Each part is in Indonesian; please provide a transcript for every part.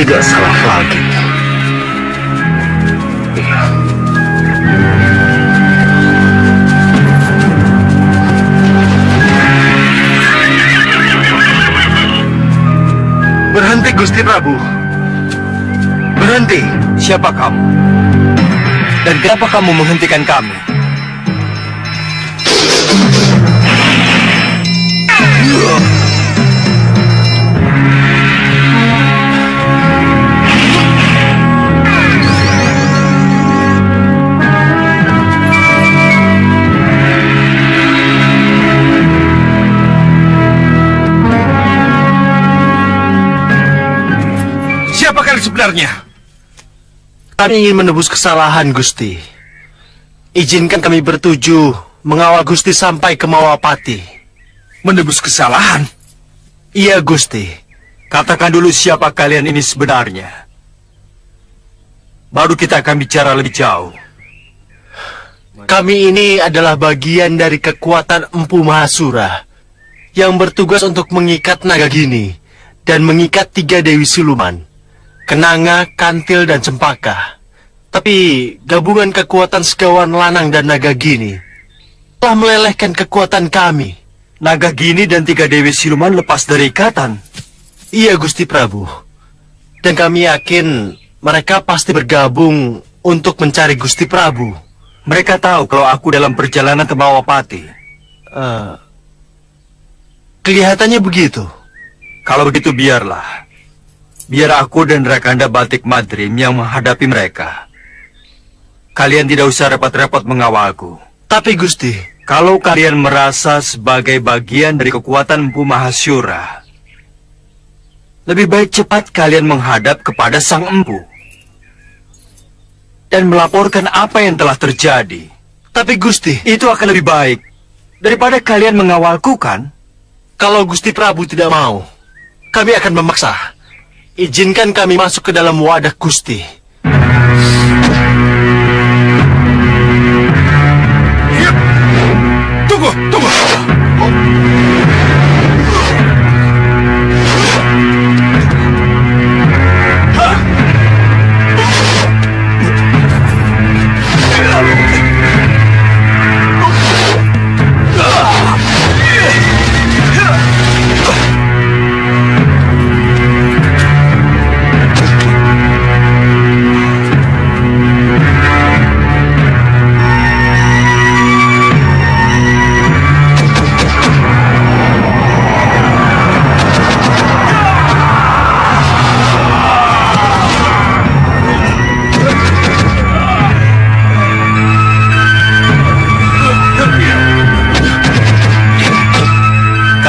tidak salah lagi. Berhenti, Gusti Prabu. Berhenti. Siapa kamu? Dan kenapa kamu menghentikan kami? Siapa kalian sebenarnya? Kami ingin menebus kesalahan, Gusti. Izinkan kami bertuju mengawal Gusti sampai ke Mawapati. Menebus kesalahan? Iya, Gusti. Katakan dulu siapa kalian ini sebenarnya. Baru kita akan bicara lebih jauh. Kami ini adalah bagian dari kekuatan Empu Mahasura yang bertugas untuk mengikat Nagagini dan mengikat 3 Dewi Siluman, Kenanga, Kantil, dan Cempaka. Tapi gabungan kekuatan Segawan Lanang dan Nagagini telah melelehkan kekuatan kami. Nagagini dan 3 Dewi Siluman lepas dari ikatan. Iya, Gusti Prabu. Dan kami yakin mereka pasti bergabung untuk mencari Gusti Prabu. Mereka tahu kalau aku dalam perjalanan ke Mawapati. Kelihatannya begitu. Kalau begitu biarlah. Biar aku dan Rakanda Batik Madrim yang menghadapi mereka. Kalian tidak usah repot-repot mengawalku. Tapi Gusti, kalau kalian merasa sebagai bagian dari kekuatan Empu Mahasura, lebih baik cepat kalian menghadap kepada Sang Empu dan melaporkan apa yang telah terjadi. Tapi Gusti, Itu akan lebih baik daripada kalian mengawalku, kan? kalau Gusti Prabu tidak mau, kami akan memaksa. Izinkan kami masuk ke dalam wadah Gusti. Tunggu, tunggu.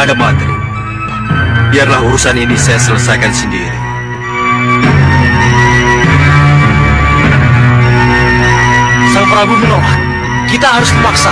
Rakanda Madrim, biarlah urusan ini saya selesaikan sendiri. Sang Prabu menolak. Kita harus memaksa.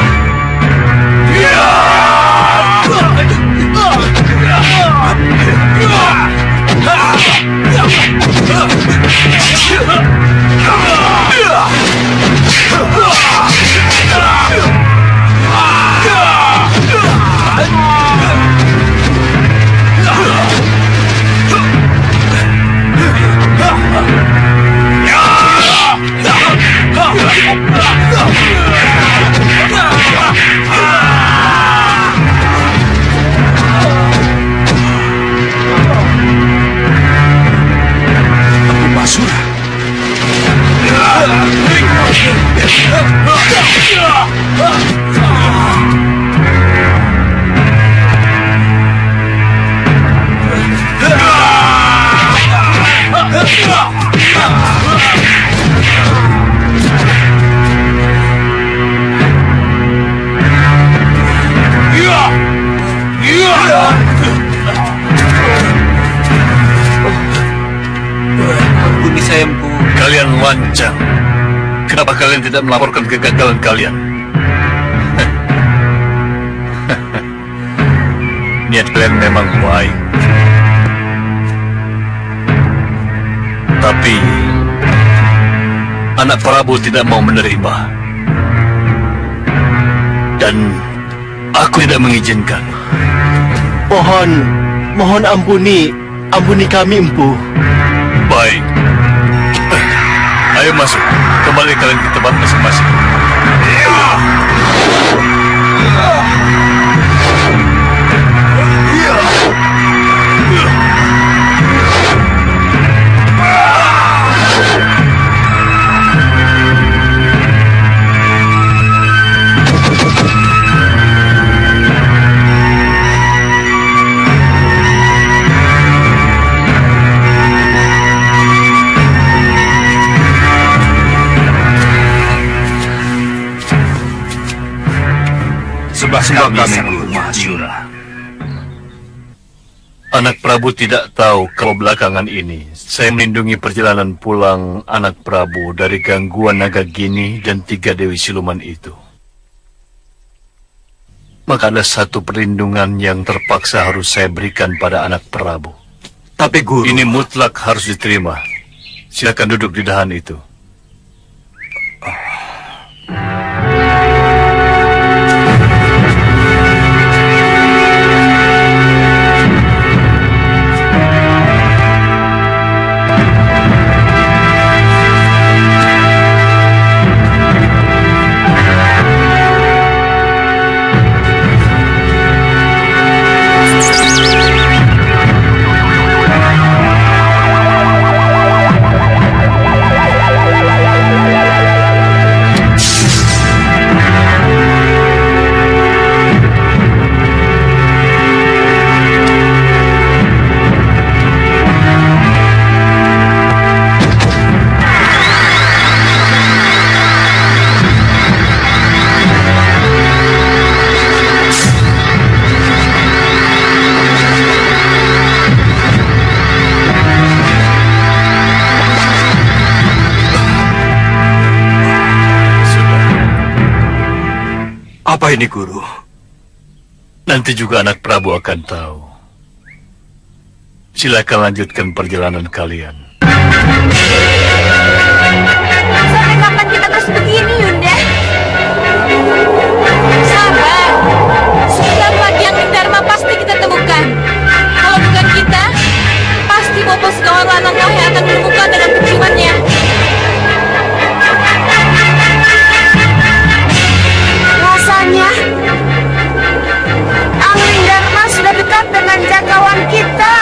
Ampuni saya, Empu. Kalian lancang. Kenapa kalian tidak melaporkan kegagalan kalian? Niat kalian memang baik. Tapi anak Prabu tidak mau menerima. Dan aku tidak mengizinkan. Mohon ampuni kami, Empu. Baik. Ayo masuk. Kembali kalian ke tempat masing-masing. Sembah kami, Guru Mahasura. Anak Prabu tidak tahu kalau belakangan ini saya melindungi perjalanan pulang anak Prabu dari gangguan naga gini dan 3 Dewi Siluman itu. Maka ada satu perlindungan yang terpaksa harus saya berikan pada anak Prabu. Tapi Guru... Ini mutlak harus diterima. Silakan duduk di dahan itu. Apa ini, Guru? Nanti juga anak Prabu akan tahu. Silakan lanjutkan perjalanan kalian. Sampai kapan kita terus begini, Yunda? Sabar. Sebentar lagi yang Dharma pasti kita temukan. Kalau bukan kita, pasti Bopo Segawon Lananglah yang akan menemukan dengan penciumannya. Rasanya angin Dharma sudah dekat dengan jangkauan kita.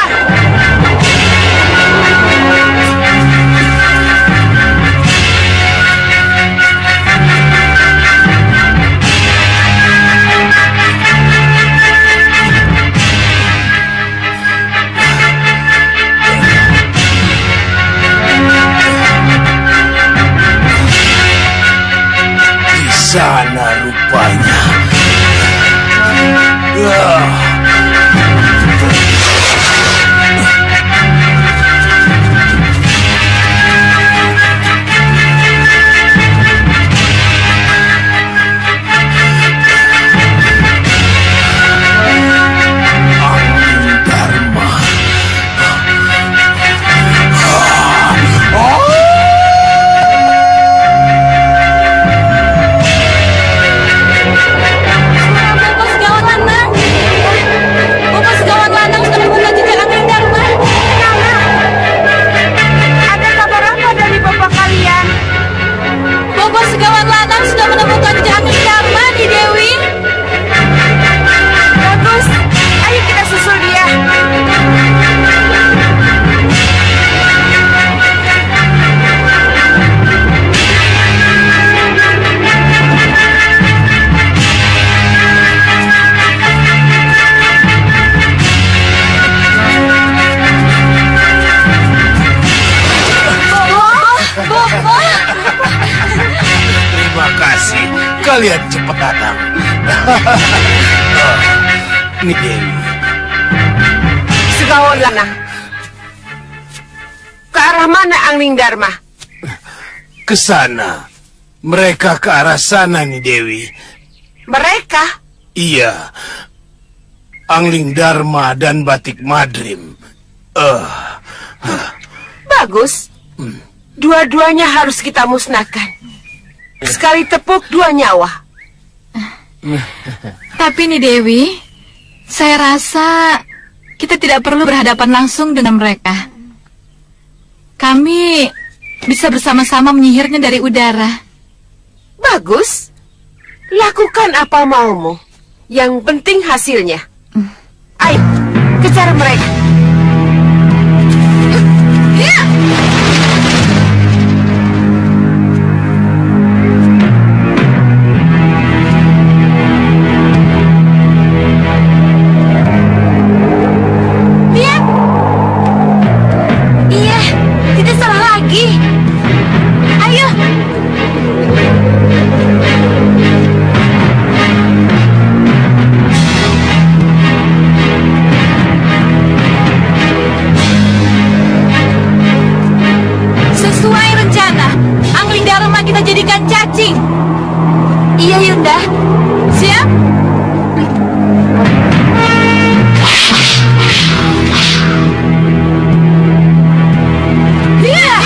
Di sana rupanya. Kalian cepat datang. Ini Dewi. Segawon Lanang. Ke arah mana Angling Dharma? Ke sana. Mereka ke arah sana nih Dewi. Mereka? Iya. Angling Dharma dan Batik Madrim. Bagus. Dua-duanya harus kita musnahkan. Sekali tepuk 2 nyawa. Tapi nih Dewi, saya rasa kita tidak perlu berhadapan langsung dengan mereka. Kami bisa bersama-sama menyihirnya dari udara. Bagus. Lakukan apa maumu. Yang penting hasilnya. Ayo, kejar mereka. Lihat. Iya, tidak salah lagi. Ayo. Sesuai rencana, angling Dharma kita jadikan cacing. Iya, Yunda. Siap? Iya.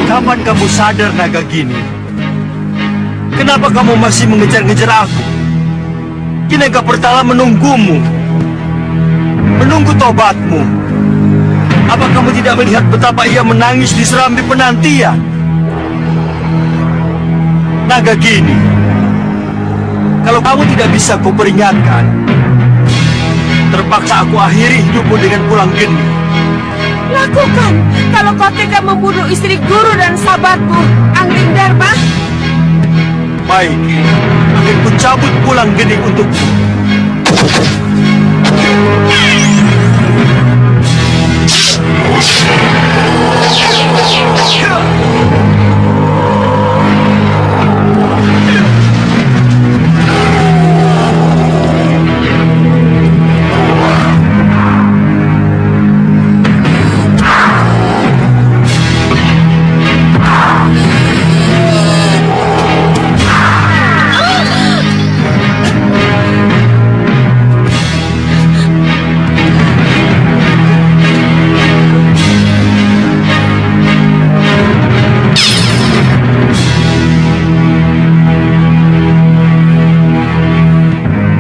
Kapan kamu sadar, Nagagini? Kenapa kamu masih mengejar-ngejar aku? Kinaga Pertala menunggumu. Menunggu tobatmu. Apa kamu tidak melihat betapa ia menangis di serambi penantian? Nagagini, kalau kamu tidak bisa kuperingatkan, terpaksa aku akhiri hidupmu dengan pulang geni. Lakukan. Kalau kau tega membunuh istri guru dan sahabatmu, Angling Dharma. Baik, akan kucabut pulang geni untukmu.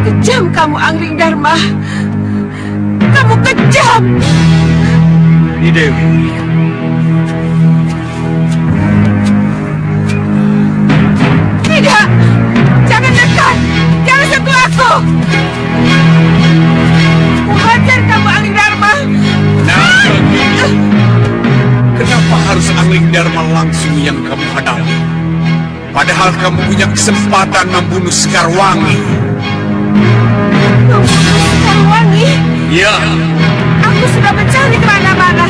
Kejam kamu, Angling Dharma. Kamu kejam. Ini Dewi. Tidak. Jangan dekat. Jangan sentuh aku. Kuhajar kamu, Angling Dharma. Kenapa harus Angling Dharma langsung yang kamu hadapi? Padahal kamu punya kesempatan membunuh Sekarwangi. Sekarwangi? Ya, Aku sudah mencari kemana-mana,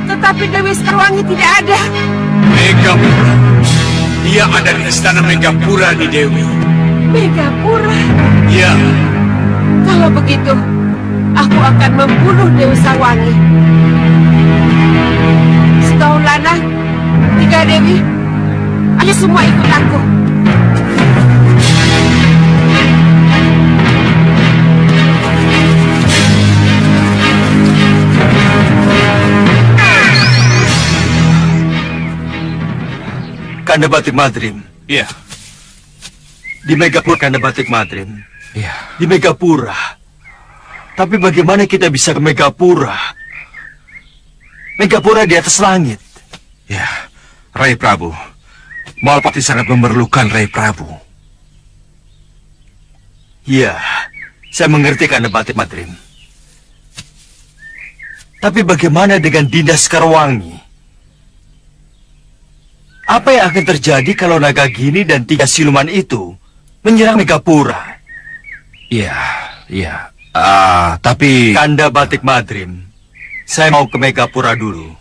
tetapi Dewi Sekarwangi tidak ada. Megapura. Dia ada di istana Megapura di Dewi. Megapura. Ya, Kalau begitu, aku akan membunuh Dewi Sarwangi. Setahun Lanang, 3 Dewi, ayo semua ikut aku. Kanda Batik Madrim. ya, Di Megapura Kanda Batik Madrim. ya. Di Megapura. Tapi bagaimana kita bisa ke Megapura? Megapura di atas langit. Ya, Rai Prabu. Malpati sangat memerlukan Rai Prabu. Ya, saya mengerti Kanda Batik Madrim. Tapi bagaimana dengan Dinda Sekarwangi? Apa yang akan terjadi kalau Nagagini dan 3 siluman itu menyerang Megapura? Ya, ya. Tapi... Kanda Batik Madrim, saya mau ke Megapura dulu.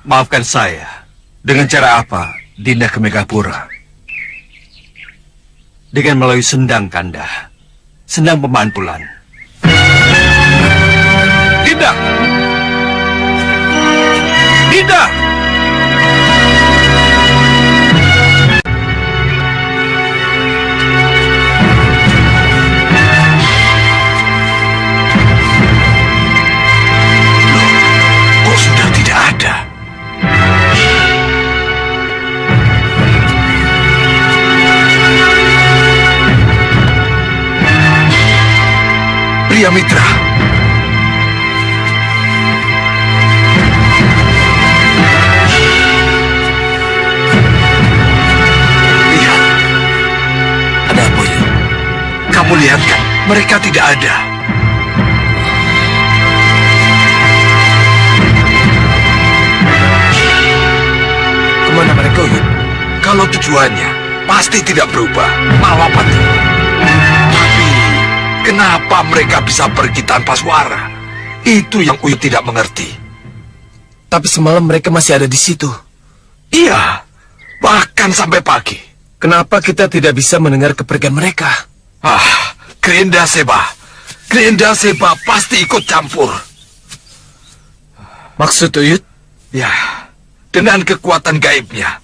Maafkan saya. Dengan cara apa Dinda ke Megapura? Dengan melalui sendang, Kanda. Sendang pemantulan. Dinda! Dinda! Kok sudah tidak ada? Pria Mitra. Lihat. Ada apa ya? Kamu lihat kan? Mereka tidak ada. Kemana mereka, Uyut? Kalau tujuannya pasti tidak berubah, Malapati. Tapi kenapa mereka bisa pergi tanpa suara? Itu yang Uyut tidak mengerti. Tapi semalam mereka masih ada di situ. Iya, bahkan sampai pagi. Kenapa kita tidak bisa mendengar kepergian mereka? Grenda Seba. Grenda Seba pasti ikut campur. Maksud Uyut? Ya, dengan kekuatan gaibnya,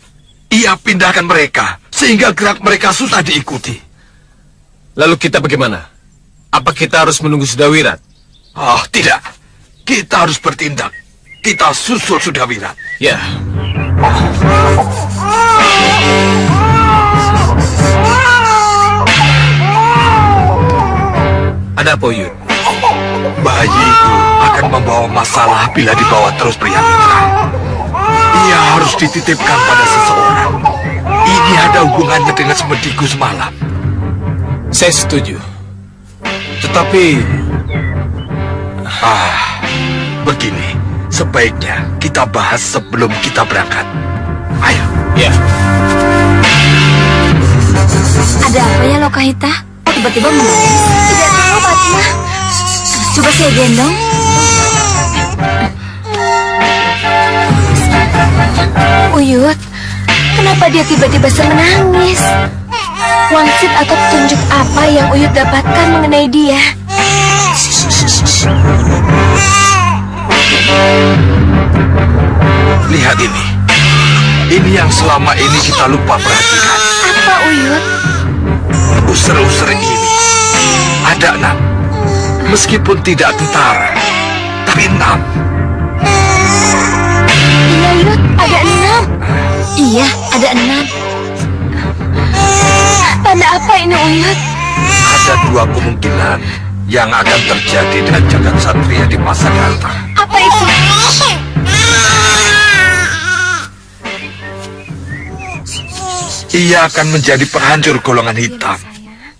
ia pindahkan mereka sehingga gerak mereka susah diikuti. Lalu kita bagaimana? Apa kita harus menunggu Sudawirat? Oh, tidak. Kita harus bertindak. Kita susul Sudawirat. Ya. Ada apa, Uyut? Bayi itu akan membawa masalah bila dibawa terus pria mitra. Ia harus dititipkan pada seseorang. Ini ada hubungannya dengan semediku semalam. Saya setuju. Tetapi... Begini, sebaiknya kita bahas sebelum kita berangkat. Ayo. Ya. Ada apa ya Lokahita? Oh, tiba-tiba menangis. Tidak tahu, Fatma. Coba saya gendong. Uyut, kenapa dia tiba-tiba menangis? Wangsit atau petunjuk apa yang Uyut dapatkan mengenai dia? Lihat ini. Ini yang selama ini kita lupa perhatikan. Apa, Uyut? User-user ini ada 6. Meskipun tidak tentara, tapi 6. Iya, Uyut, ada 6. Iya, ada 6. Tanda apa ini, Uyut? Ada 2 kemungkinan yang akan terjadi dengan jagat satria di masa datang. Apa itu? Ia akan menjadi penghancur golongan hitam,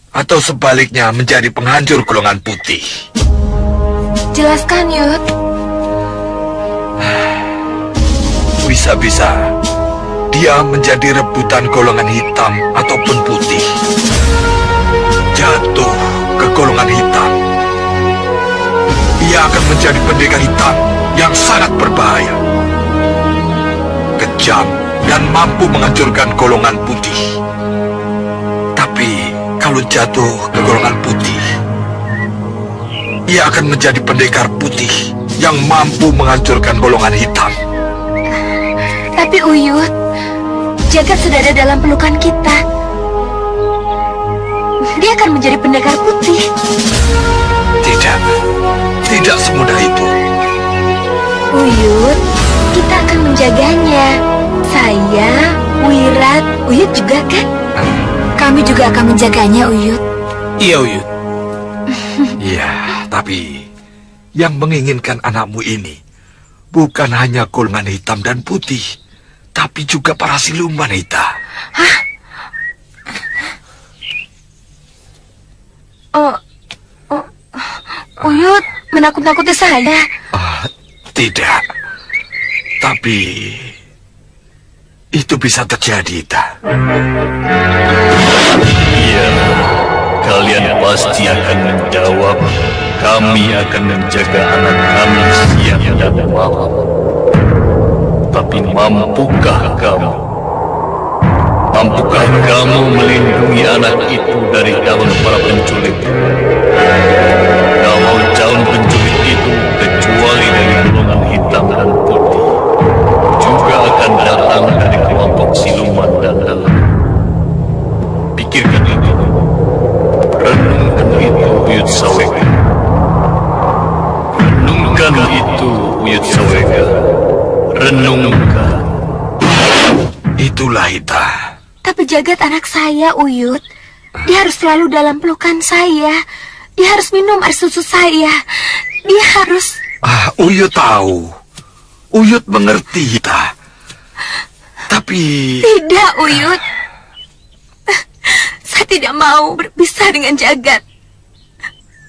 atau sebaliknya menjadi penghancur golongan putih. Jelaskan, Yud. Bisa-bisa dia menjadi rebutan golongan hitam ataupun putih. Jatuh ke golongan hitam. ia akan menjadi pendekar hitam yang sangat berbahaya. Kejam dan mampu menghancurkan golongan putih. Tapi kalau jatuh ke golongan putih, ia akan menjadi pendekar putih yang mampu menghancurkan golongan hitam. Tapi Uyut, Jagat sudah ada dalam pelukan kita. Dia akan menjadi pendekar putih. Tidak semudah itu. Uyut, kita akan menjaganya. Saya, Wirat, Uyut juga kan? Kami juga akan menjaganya, Uyut. Iya, Uyut. Iya, tapi yang menginginkan anakmu ini bukan hanya golongan hitam dan putih, tapi juga para siluman hitam. Hah? Uyut, menakut-nakuti saya. Tidak. Tapi itu bisa terjadi, Ita. Iya, kalian pasti akan menjawab. Kami akan menjaga anak kami siang dan malam. Tapi mampukah kamu? Mampukah kamu melindungi anak itu dari daun para penculik? Kalau daun penculik itu kecuali dari golongan hitam dan putih, juga akan datang dari kelompok siluman dan dalam. Pikirkan itu. Renungkan itu, Uyut Sawega. Renungkan itu, Uyut Sawega. Renungkan. Itulah Ita. Tapi Jagat anak saya, Uyut. Dia harus selalu dalam pelukan saya. Dia harus minum air susu saya. Dia harus... Uyut tahu. Uyut mengerti, Ita. Tapi... Tidak, Uyut. Saya tidak mau berpisah dengan Jagat.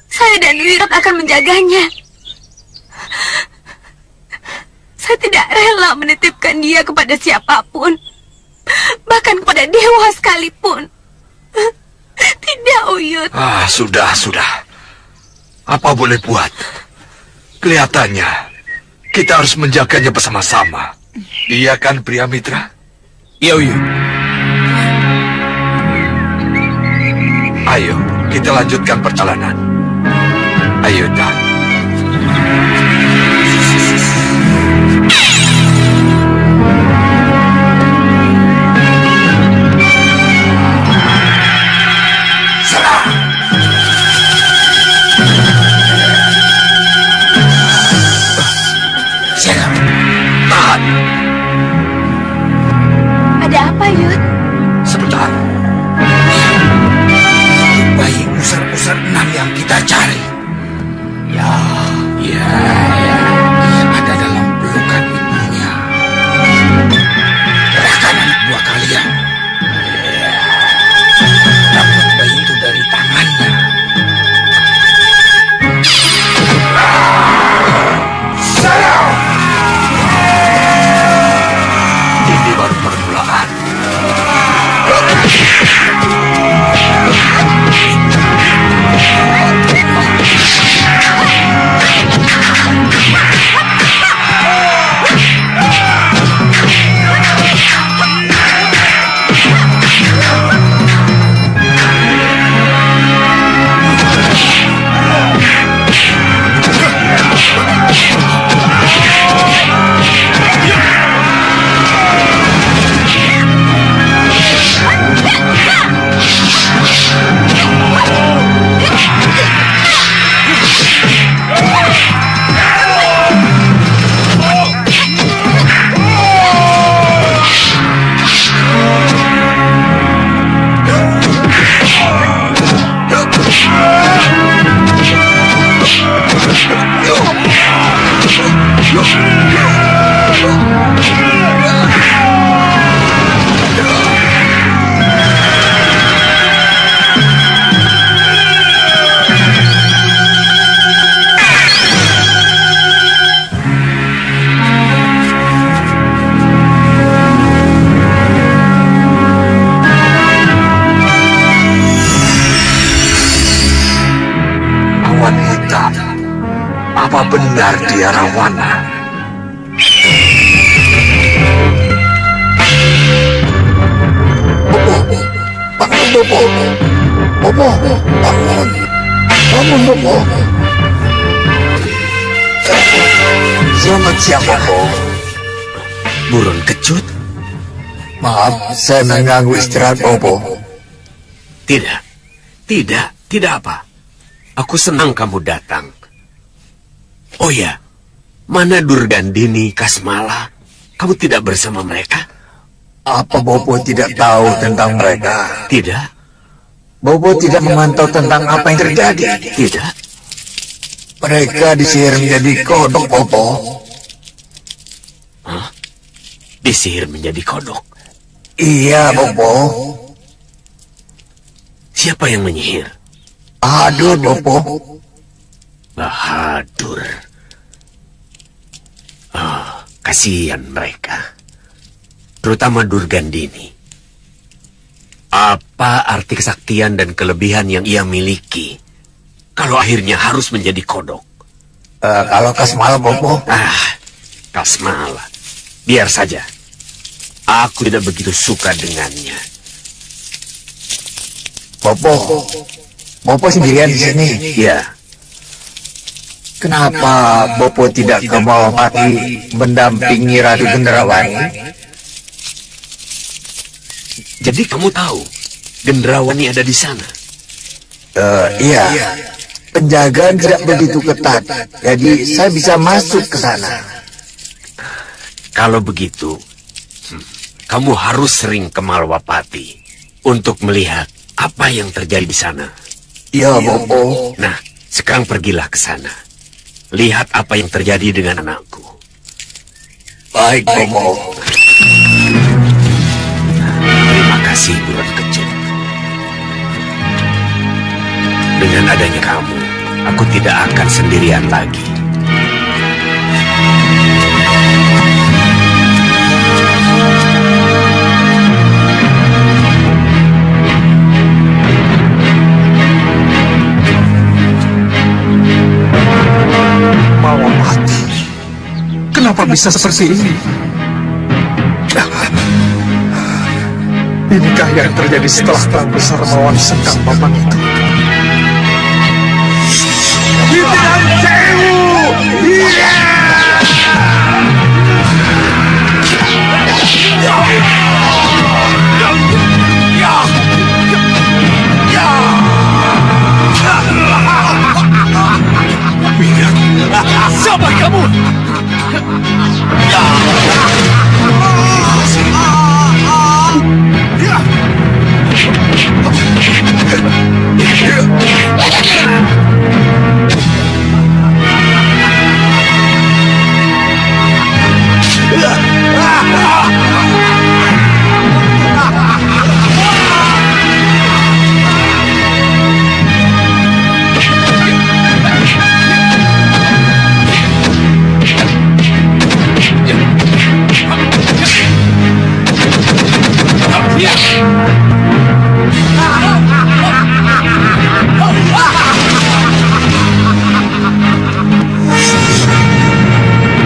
Saya dan Wirat akan menjaganya. Saya tidak rela menitipkan dia kepada siapapun. Bahkan kepada dewa sekalipun. Tidak, Uyut. Sudah. Apa boleh buat? Kelihatannya kita harus menjaganya bersama-sama. Iya kan, pria mitra? Iya, Uyut. Ayo, kita lanjutkan perjalanan. Ayo, Ita. Tahan. Ada apa, Yud? Sebentar. Bayi pusar-pusar enam yang kita cari. Ya. Apa benar dia Rawana? Bopo, bangun. Bangun, Bopo. Selamat siang, Bopo. Burun kecut? Maaf, saya mengganggu istirahat Bopo. Tidak apa. Aku senang kamu datang. Oh ya, mana Durgandini, Kasmala? Kamu tidak bersama mereka? Apa Bopo tidak tahu tentang mereka? Tidak. Bopo tidak memantau tentang apa yang terjadi. Tidak. Mereka disihir menjadi kodok, Bopo. Hah? Disihir menjadi kodok? Iya, Bopo. Siapa yang menyihir? Aduh, Bopo. Bahadur. Kasihan mereka. Terutama Durgandini. Apa arti kesaktian dan kelebihan yang ia miliki kalau akhirnya harus menjadi kodok? Kalau Kasmala, Bopo? Kasmala. Biar saja. Aku tidak begitu suka dengannya. Bopo sendirian di sini. Ya. Kenapa Bopo tidak ke Malapati mendampingi Ratu Gendrawani? Jadi kamu tahu Gendrawani ada di sana? Iya. Penjagaan tidak begitu ketat, jadi saya bisa masuk ke sana. Kalau begitu, kamu harus sering ke Malwapati untuk melihat apa yang terjadi di sana. Iya, Bopo. Nah, sekarang pergilah ke sana. Lihat apa yang terjadi dengan anakku. Baik, Bopo. Terima kasih, Bulan Kecut. Dengan adanya kamu, aku tidak akan sendirian lagi. Malapati, kenapa bisa seperti ini? Inikah yang terjadi setelah perang besar melawan Sengkang Papan itu? Siapa kamu?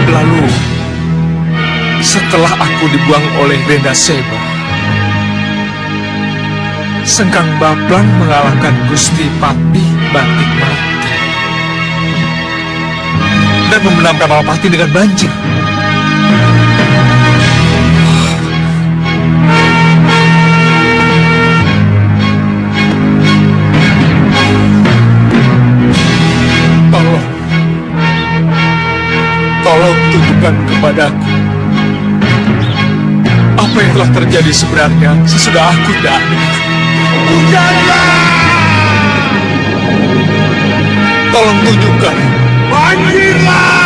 Lalu, setelah aku dibuang oleh Renda Seba, Sengkang Baplang mengalahkan Gusti Patih Batik Mati dan memenangkan Malapati dengan banjir. Tolong tunjukkan kepadaku apa yang telah terjadi sebenarnya sesudah aku datang. Tolong tunjukkan. Banjirlah!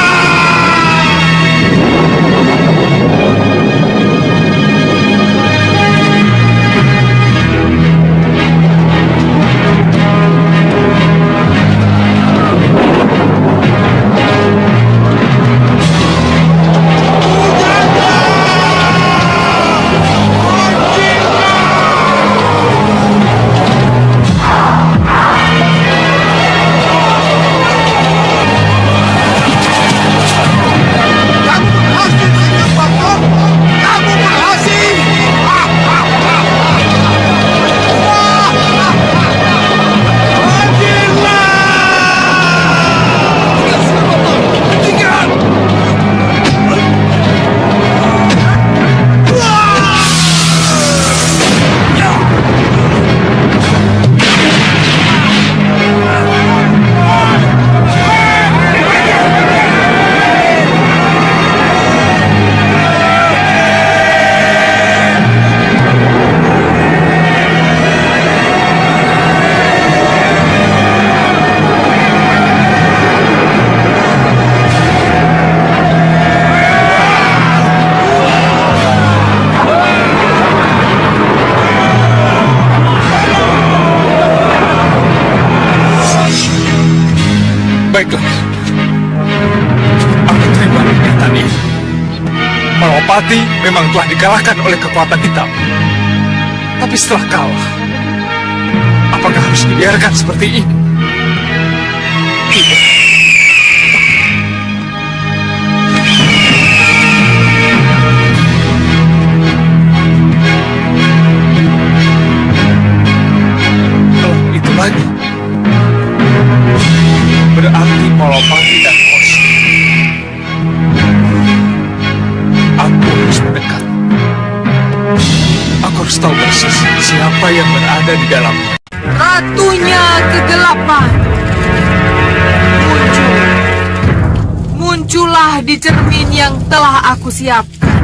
Aku terima kenyataan ini. Malawapati memang telah dikalahkan oleh kekuatan hitam. Tapi setelah kalah, apakah harus dibiarkan seperti ini? Tidak. Itu lagi. Berarti Malawapati dan Hoshi. Aku harus mendekat. Aku harus tahu persis siapa yang berada di dalamnya. Ratunya kegelapan. Muncullah di cermin yang telah aku siapkan,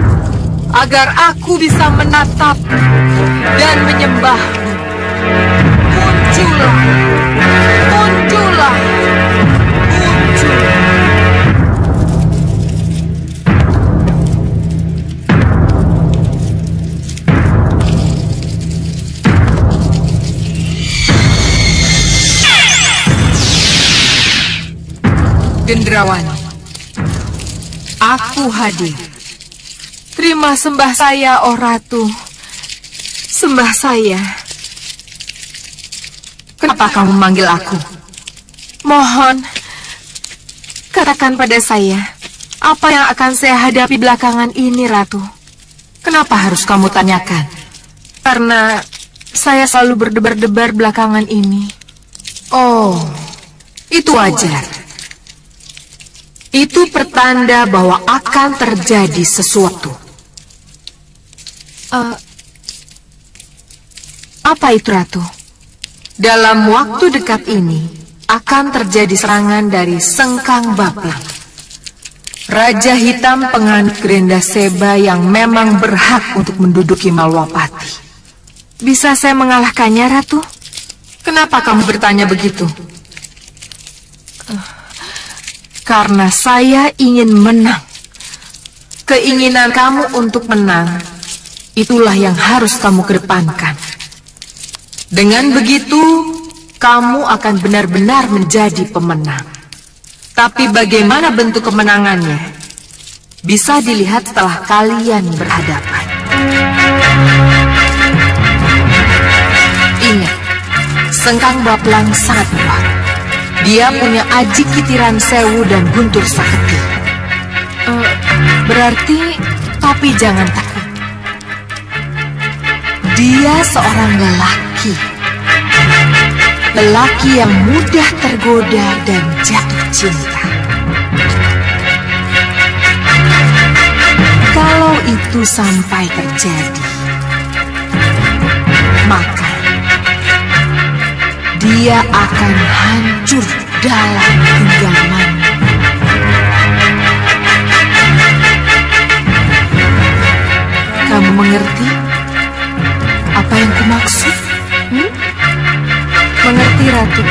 agar aku bisa menatap dan menyembah. Muncullah, muncullah, muncul. Gendrawani, aku hadir. Terima sembah saya, oh Ratu. Sembah saya. Kenapa kamu memanggil aku? Mohon, katakan pada saya, apa yang akan saya hadapi belakangan ini, Ratu? Kenapa harus kamu tanyakan? Karena saya selalu berdebar-debar belakangan ini. Oh, itu wajar. Itu pertanda bahwa akan terjadi sesuatu. Apa itu, Ratu? Dalam waktu dekat ini akan terjadi serangan dari Sengkang Baplang, Raja Hitam penganut Grendaseba yang memang berhak untuk menduduki Malawapati. Bisa saya mengalahkannya, Ratu? Kenapa kamu bertanya begitu? Karena saya ingin menang. Keinginan kamu untuk menang, itulah yang harus kamu kedepankan. Dengan begitu, kamu akan benar-benar menjadi pemenang. Tapi bagaimana bentuk kemenangannya, bisa dilihat setelah kalian berhadapan. Ingat, Sengkang Baplang sangat kuat. Dia punya Aji Kitiran Sewu dan Guntur Saketi. Berarti, tapi jangan takut. Dia seorang lelaki. Lelaki yang mudah tergoda dan jatuh cinta. Kalau itu sampai terjadi, maka dia akan hancur dalam genggaman. Kamu mengerti apa yang kumaksud? Mengerti, Ratu.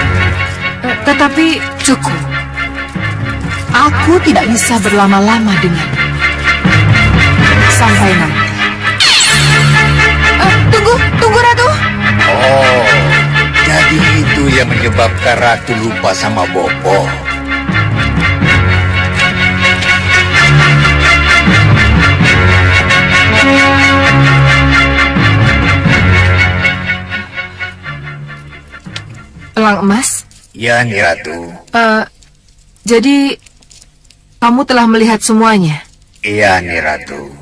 Tetapi cukup. Aku tidak bisa berlama-lama denganmu. Sampai nanti. Tunggu, Ratu. Oh, jadi itu yang menyebabkan Ratu lupa sama Bopo. Elang Emas? Ya, Ni Ratu. Jadi kamu telah melihat semuanya? Iya, Ni Ratu.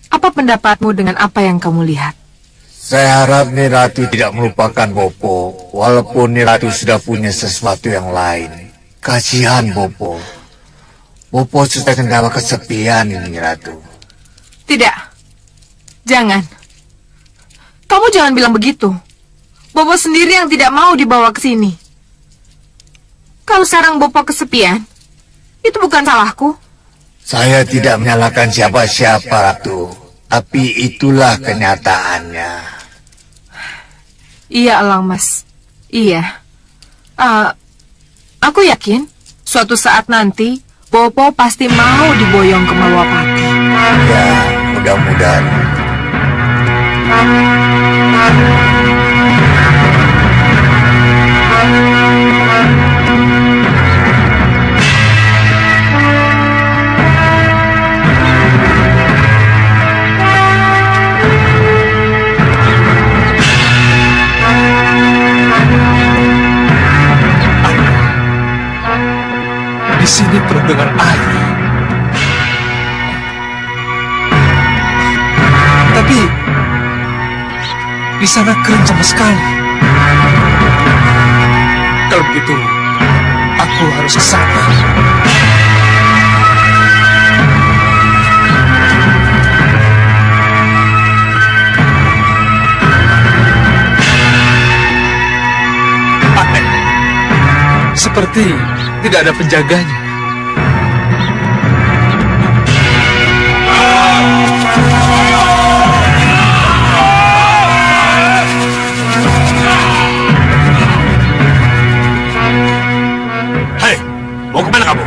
Apa pendapatmu dengan apa yang kamu lihat? Saya harap Ni Ratu tidak melupakan Bopo, walaupun Ni Ratu sudah punya sesuatu yang lain. Kasihan Bopo. Bopo sudah kendala kesepian, Ni Ratu. Tidak. Jangan. Kamu jangan bilang begitu. Bopo sendiri yang tidak mau dibawa ke sini. Kalau sekarang Bopo kesepian, itu bukan salahku. Saya tidak menyalahkan siapa-siapa, Ratu. Tapi itulah kenyataannya. Iya, Elang Mas. Iya. Aku yakin suatu saat nanti Bopo pasti mau diboyong ke Malawapati. Ya, mudah-mudahan. sini penuh dengan air. Tapi di sana kering sama sekali. Kalau begitu, aku harus ke sana. Seperti tidak ada penjaganya. Hei, mau kemana kamu?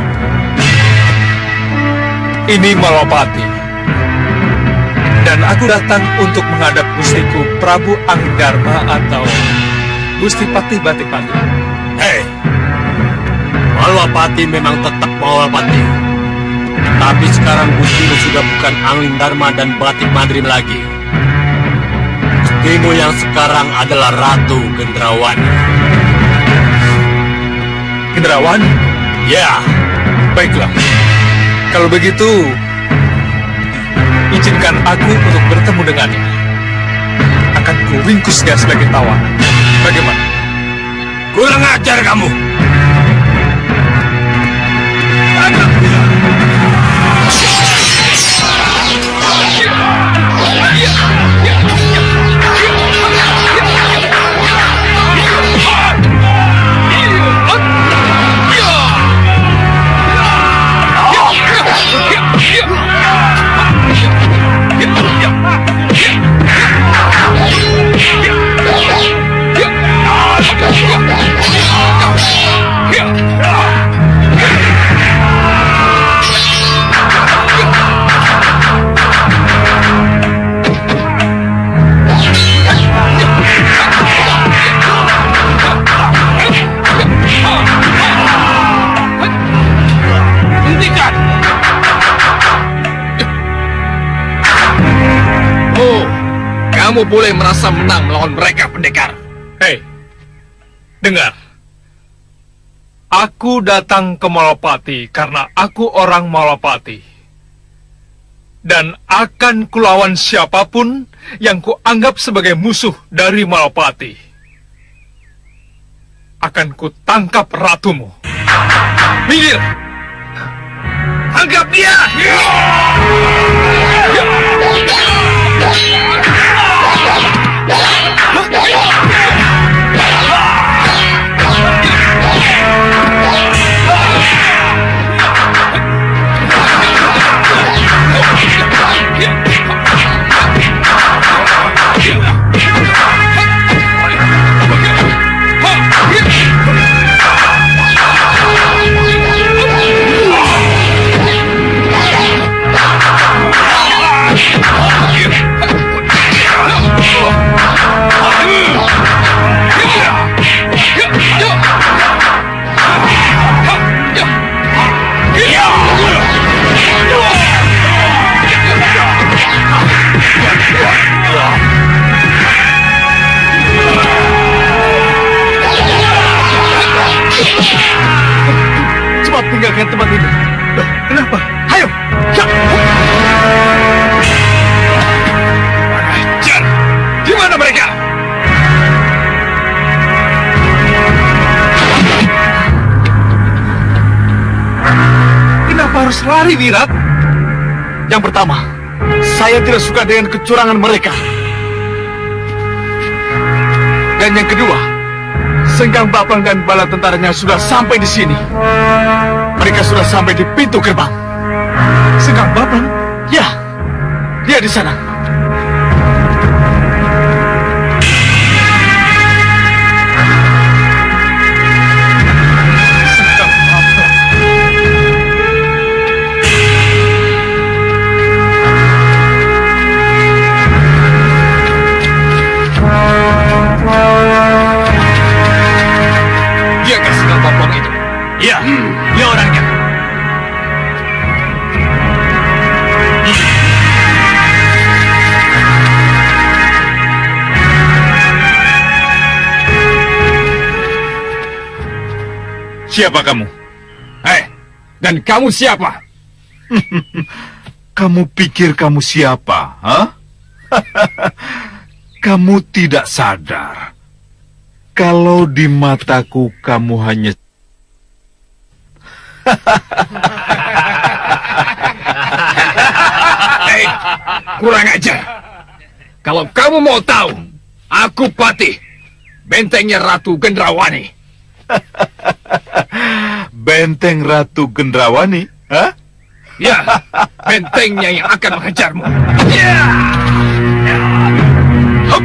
Ini Malapati. Dan aku datang untuk menghadap Gustiku Prabu Anggarma atau Gusti Patih Batik-Patih. Hei, Malapati memang tetap Malapati. Tapi sekarang Gustimu sudah bukan Angling Dharma dan Batik Madrim lagi. Gustimu yang sekarang adalah Ratu Gendrawani. Gendrawani? Ya. Baiklah. Kalau begitu, izinkan aku untuk bertemu dengannya. Akan kuringkus dia sebagai tawanan. Bagaimana? Kurang ajar kamu. Kamu boleh merasa menang melawan mereka, pendekar. Hei, dengar. Aku datang ke Malapati karena aku orang Malapati. Dan akan kulawan siapapun yang kuanggap sebagai musuh dari Malapati. Akan kutangkap ratumu. Minggir! Tangkap dia! Cepat tinggalkan tempat ini. Kenapa? Ayo! Ajar! Di mana mereka? Kenapa harus lari, Wirat? Yang pertama, saya tidak suka dengan kecurangan mereka. Dan yang kedua, Sengkang Bapang dan bala tentaranya sudah sampai di sini. Mereka sudah sampai di pintu gerbang. Sengkang Bapang? Ya, dia di sana. Sengkang Bapang. Diakah Sengkang Bapang itu? Iya, dia orangnya. Siapa kamu? Dan kamu siapa? Kamu pikir kamu siapa, ha? Kamu tidak sadar kalau di mataku kamu hanya Hei, kurang ajar. Kalau kamu mau tahu, aku Patih, bentengnya Ratu Gendrawani. Benteng Ratu Gendrawani, ha? Ya, bentengnya yang akan menghajarmu. Ya. Hup.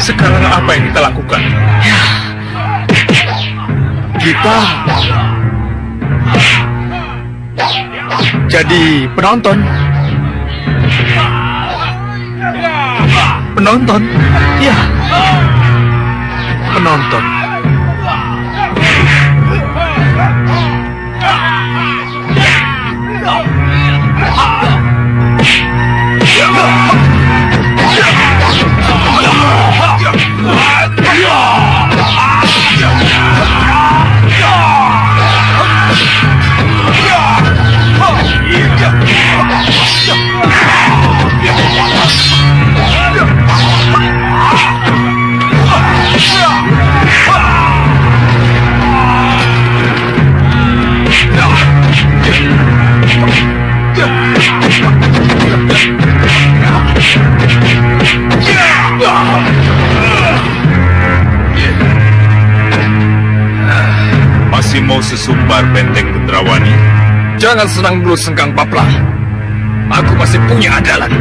Sekarang apa yang kita lakukan? Kita jadi penonton. Penonton? Ya. Penonton. masih mau sesumbar benteng Gendrawani? Jangan senang dulu, Sengkang Baplang. Aku masih punya andalan.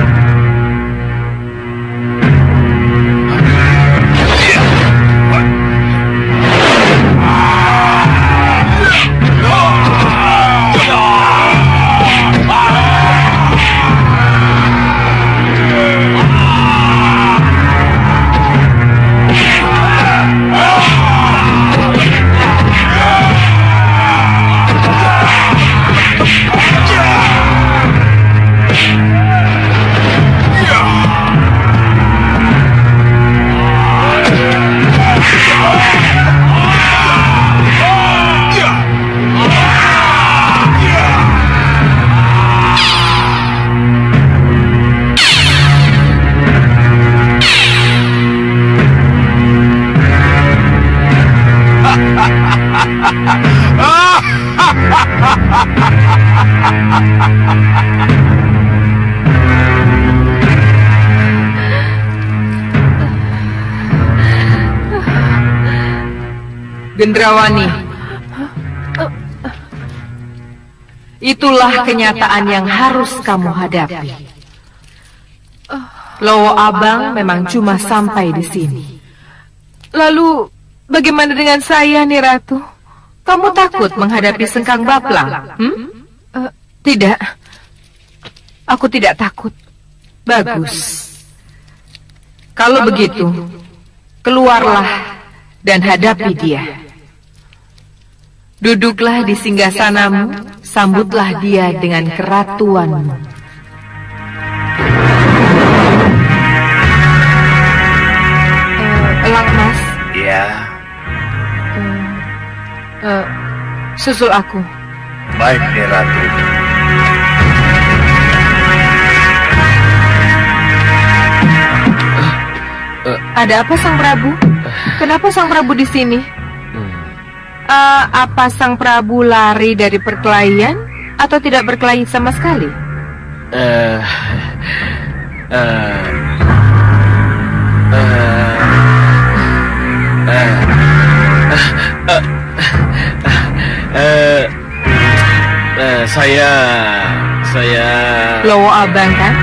Gendrawani, itulah kenyataan yang harus kamu hadapi. Lowo Abang memang cuma sampai di sini. Lalu, bagaimana dengan saya, nih Ratu? Kamu takut menghadapi Sengkang Baplang? Tidak, aku tidak takut. Bagus. Kalau begitu, keluarlah dan hadapi dia. Duduklah di singgasanamu, sambutlah dia dengan keratuanmu. Elang Mas. Ya. Susul aku. Baik, Nih Ratu. Ada apa, Sang Prabu? Kenapa Sang Prabu di sini? Apa Sang Prabu lari dari perkelahian atau tidak berkelahi sama sekali? Saya Lowo Abang kan?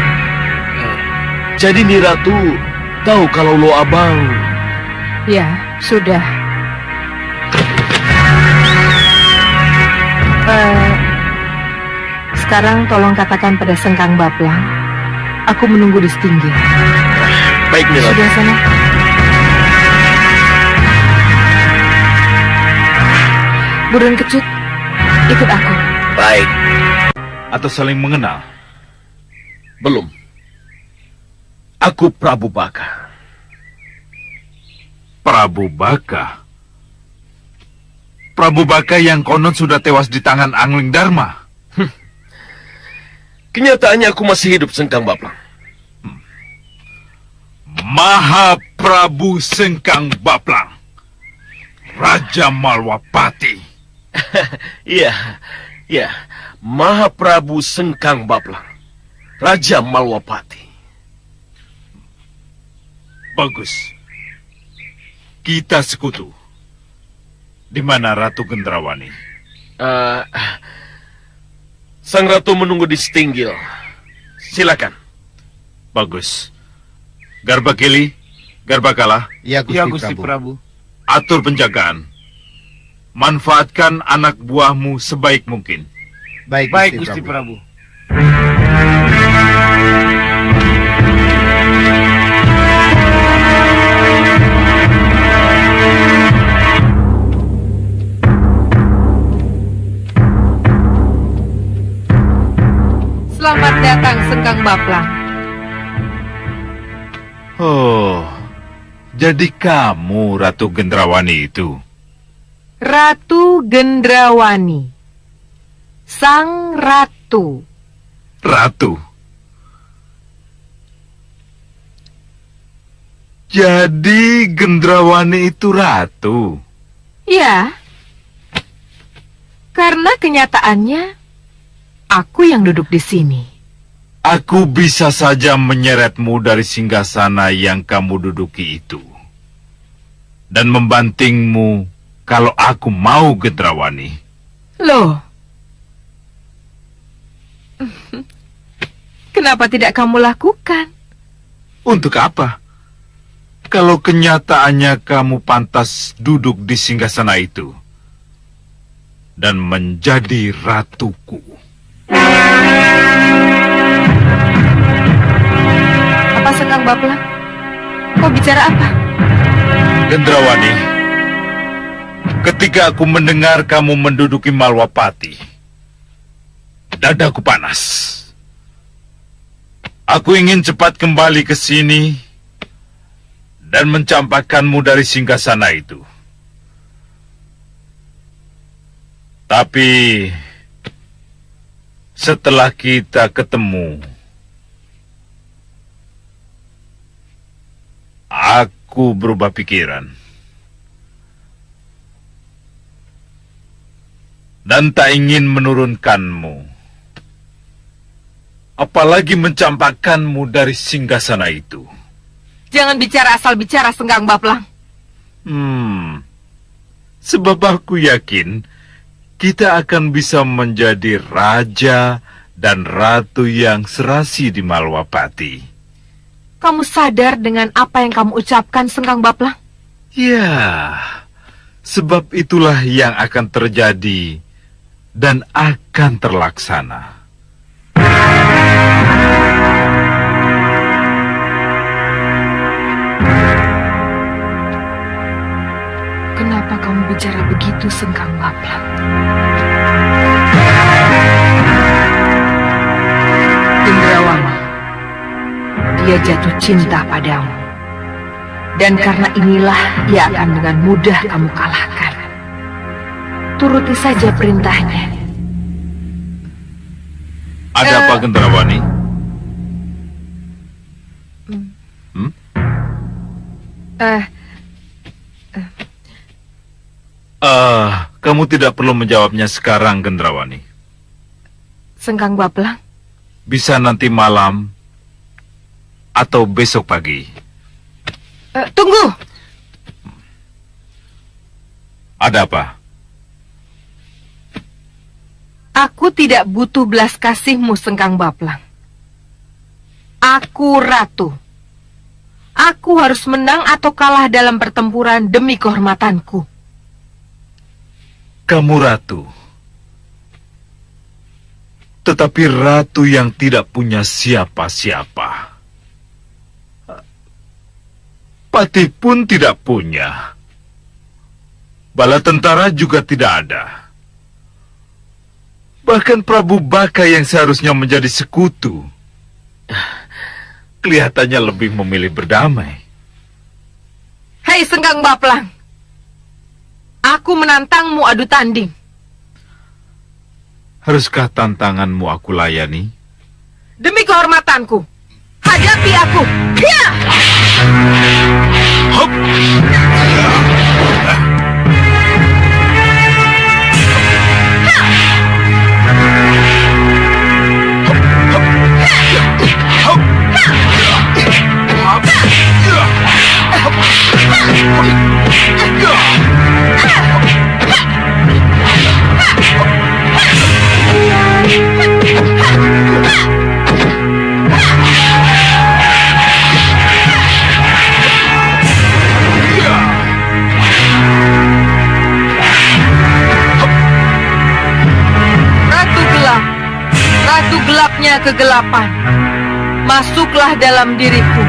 Jadi Nih Ratu tahu kalau Lowo Abang. Ya, sudah. Sekarang tolong katakan pada Sengkang Baplang, aku menunggu di setinggi. Baik, Nih Ratu. Sudah sana. Burung Kecut, ikut aku. Baik. atau saling mengenal? Belum. Aku Prabu Baka. Prabu Baka? Prabu Baka yang konon sudah tewas di tangan Angling Dharma. Kenyataannya aku masih hidup, Sengkang Baplang. Maha Prabu Sengkang Baplang, Raja Malwapati. Iya, iya. Maha Prabu Sengkang Baplang, Raja Malwapati. Bagus. Kita sekutu. Di mana Ratu Gendrawani? Sang Ratu menunggu di Setinggil. Silakan. Bagus. Garbakili, Garbakala. Ya, Gusti Prabu. Atur penjagaan. Manfaatkan anak buahmu sebaik mungkin. Baik, Gusti Prabu. Selamat datang, Sengkang Baplang. Oh, jadi kamu Ratu Gendrawani itu? Ratu Gendrawani, Sang Ratu. Ratu? Jadi Gendrawani itu ratu? Ya, karena kenyataannya aku yang duduk di sini. Aku bisa saja menyeretmu dari singgasana yang kamu duduki itu. Dan membantingmu kalau aku mau Gendrawani. Loh, kenapa tidak kamu lakukan? Untuk apa? Kalau kenyataannya kamu pantas duduk di singgasana itu dan menjadi ratuku. Apa, Sengkang Baplang? Kau bicara apa? Gendrawani, ketika aku mendengar kamu menduduki Malwapati, dadaku panas. Aku ingin cepat kembali ke sini dan mencampakkanmu dari singgasana itu. Tapi setelah kita ketemu, aku berubah pikiran. Dan tak ingin menurunkanmu. Apalagi mencampakkanmu dari singgasana itu. Jangan bicara asal bicara, Sengkang Baplang. Sebab aku yakin kita akan bisa menjadi raja dan ratu yang serasi di Malwapati. Kamu sadar dengan apa yang kamu ucapkan, Sengkang Baplang? Ya, sebab itulah yang akan terjadi dan akan terlaksana. Kenapa kamu bicara begitu, Sengkang Baplang? Gendrawani, dia jatuh cinta padamu. Dan karena inilah ia akan dengan mudah kamu kalahkan. Turuti saja perintahnya. Ada apa, Gendrawani? Kamu tidak perlu menjawabnya sekarang, Gendrawani. Sengkang Baplang? Bisa nanti malam atau besok pagi. Tunggu! Ada apa? Aku tidak butuh belas kasihmu, Sengkang Baplang. Aku ratu. Aku harus menang atau kalah dalam pertempuran demi kehormatanku. Kamu ratu. Tetapi ratu yang tidak punya siapa-siapa. Pati pun tidak punya. Bala tentara juga tidak ada. Bahkan Prabu Baka yang seharusnya menjadi sekutu, kelihatannya lebih memilih berdamai. Hei Sengkang Baplang, aku menantangmu adu tanding. Haruskah tantanganmu aku layani? Demi kehormatanku, hadapi aku. Ya! Hop! Ratu gelapnya kegelapan, masuklah dalam diriku,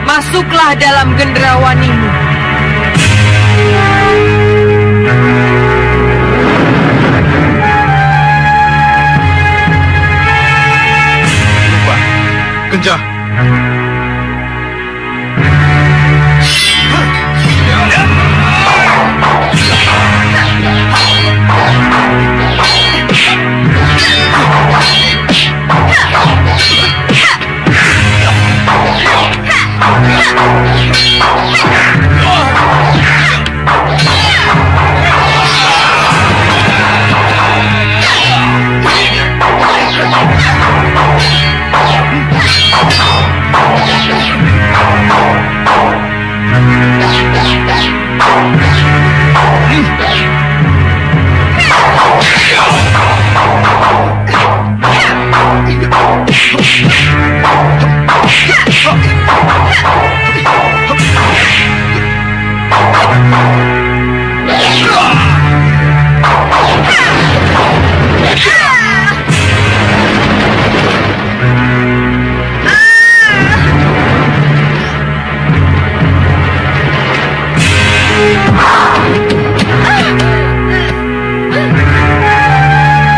masuklah dalam gendrawanimu. Lupa, kencang.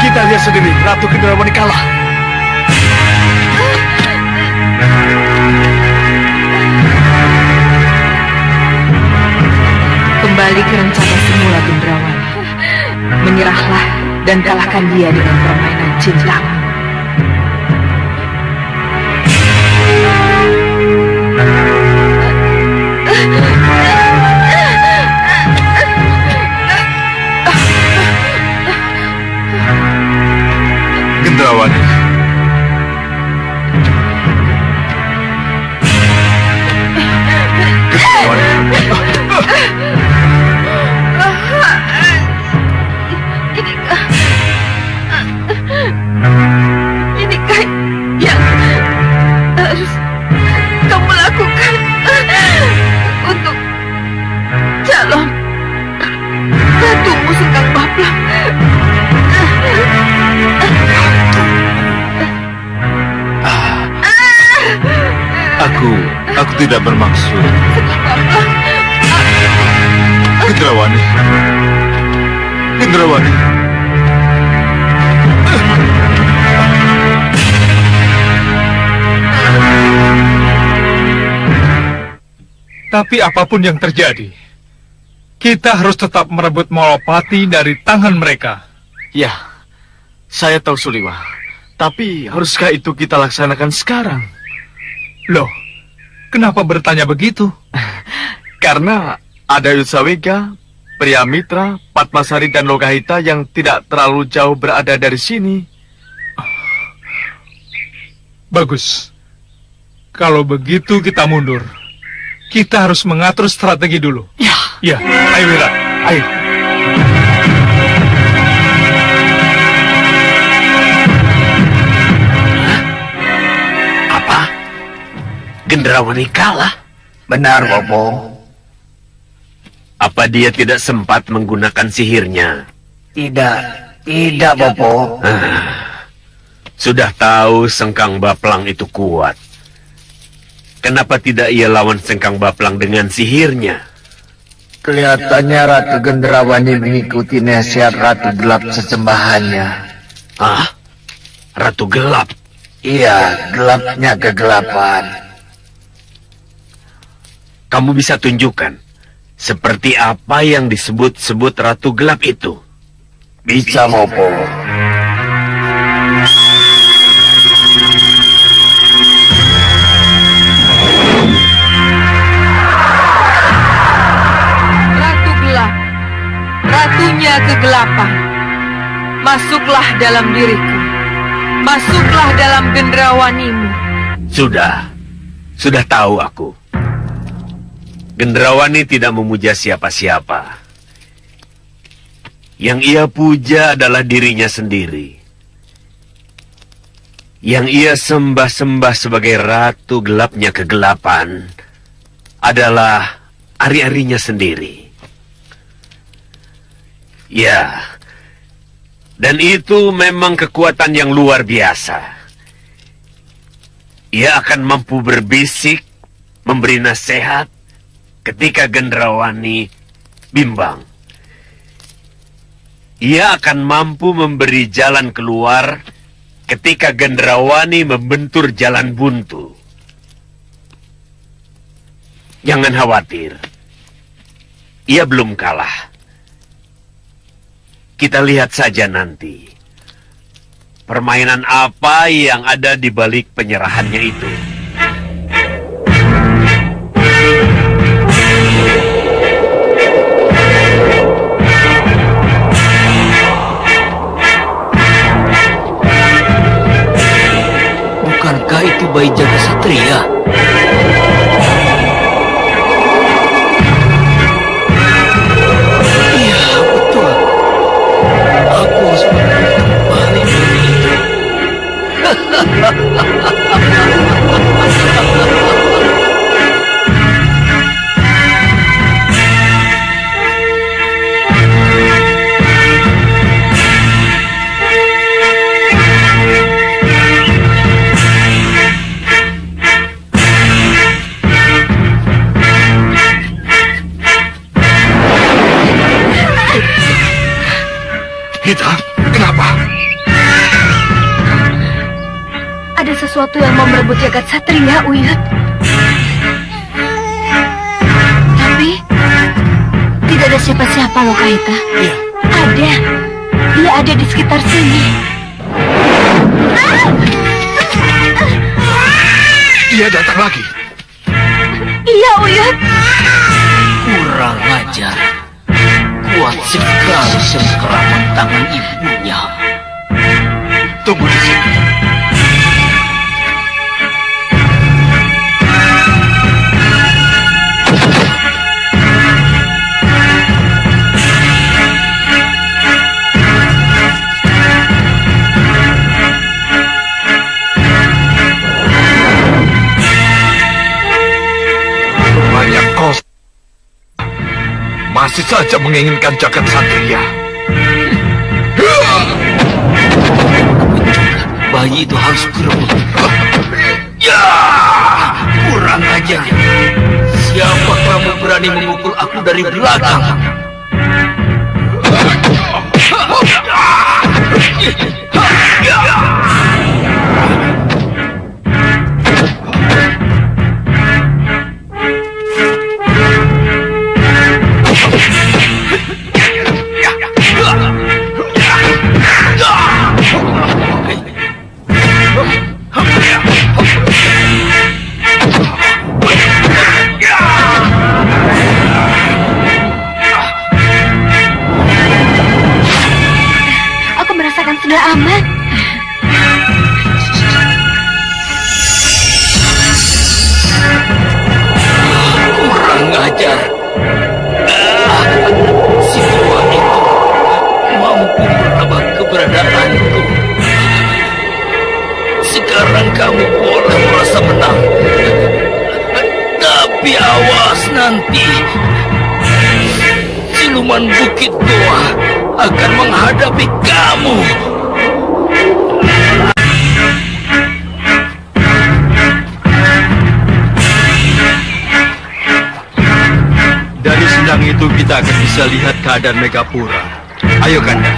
Kita lihat sendiri, Ratu Gendrawani kalah. Kembali ke rencana semula, Gendrawani. Menyerahlah dan kalahkan dia dengan permainan cintamu. Gendrawani. Inikah yang harus kamu lakukan untuk calon ratumu Sengkang Baplang? Aku tidak bermaksud. Gendrawani. Gendrawani. Tapi apapun yang terjadi, kita harus tetap merebut Malapati dari tangan mereka. Ya, saya tahu Suliwa. Tapi haruskah itu kita laksanakan sekarang? Loh, kenapa bertanya begitu? Karena ada Yusawega, Priamitra, Patmasari dan Lokahita yang tidak terlalu jauh berada dari sini. Bagus. Kalau begitu kita mundur. Kita harus mengatur strategi dulu. Ya. Ya, ayo Wira, ayo. Apa? Gendrawani kalah? Benar, Bopo. Apa dia tidak sempat menggunakan sihirnya? Tidak, Bopo. Sudah tahu Sengkang Baplang itu kuat. Kenapa tidak ia lawan Sengkang Baplang dengan sihirnya? Kelihatannya Ratu Gendrawani mengikuti nasihat Ratu Gelap sesembahannya. Ah, Ratu Gelap. Iya, gelapnya kegelapan. Kamu bisa tunjukkan seperti apa yang disebut-sebut Ratu Gelap itu? Bisa, Mopo. Ratu Gelap, ratunya kegelapan. Masuklah dalam diriku. Masuklah dalam gendrawanimu. Sudah tahu aku. Gendrawani tidak memuja siapa-siapa. Yang ia puja adalah dirinya sendiri. Yang ia sembah-sembah sebagai ratu gelapnya kegelapan adalah ari-arinya sendiri. Ya, dan itu memang kekuatan yang luar biasa. Ia akan mampu berbisik, memberi nasihat ketika Gendrawani bimbang. Ia akan mampu memberi jalan keluar ketika Gendrawani membentur jalan buntu. Jangan khawatir. Ia belum kalah. Kita lihat saja nanti. Permainan apa yang ada di balik penyerahannya itu. Bukankah itu bayi jaga satria? Iya, betul. Aku harus kembali dari itu. Hitam, kenapa? Ada sesuatu yang mau merebut jagat satria, Uyut. Tapi tidak ada siapa-siapa loh, Kaita. Iya. Ada. Dia ada di sekitar sini. Dia datang lagi. Iya, Uyut. Kurang ajar. Kuat sekali sengkeraman tangan ibunya. Tunggu di sini. Banyak kos. Masih saja menginginkan jagat satria. Bayi itu harus kurebut. Ya, kurang ajar. Siapa kamu berani memukul aku dari belakang? Aku merasakan sudah aman. Kurang ajar. Si tua itu mampu menebak keberadaanku. Sekarang kamu boleh merasa menang. Tapi awas nanti. Siluman Bukit Tua akan menghadapi kamu. Dari sedang itu kita akan bisa lihat keadaan Megapura. Ayo, Kanda.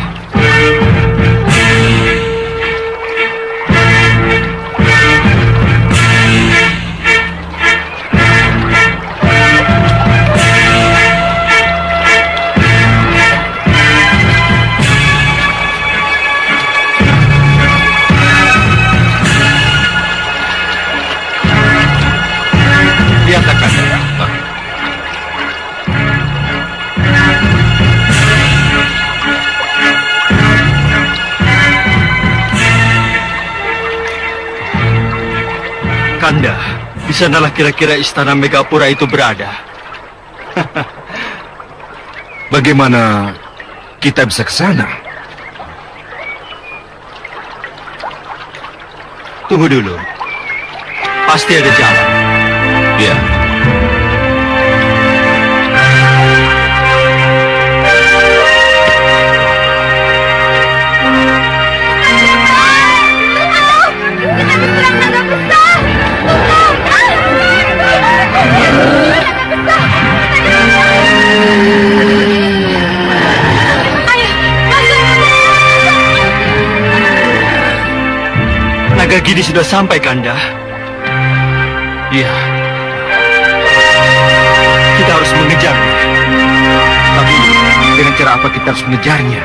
Kanda, di sanalah kira-kira istana Megapura itu berada. Bagaimana kita bisa ke sana? Tunggu dulu. Pasti ada jalan. Ya. Naga Gini sudah sampai, Kanda. Iya. Kita harus mengejarnya. Tapi dengan cara apa kita harus mengejarnya?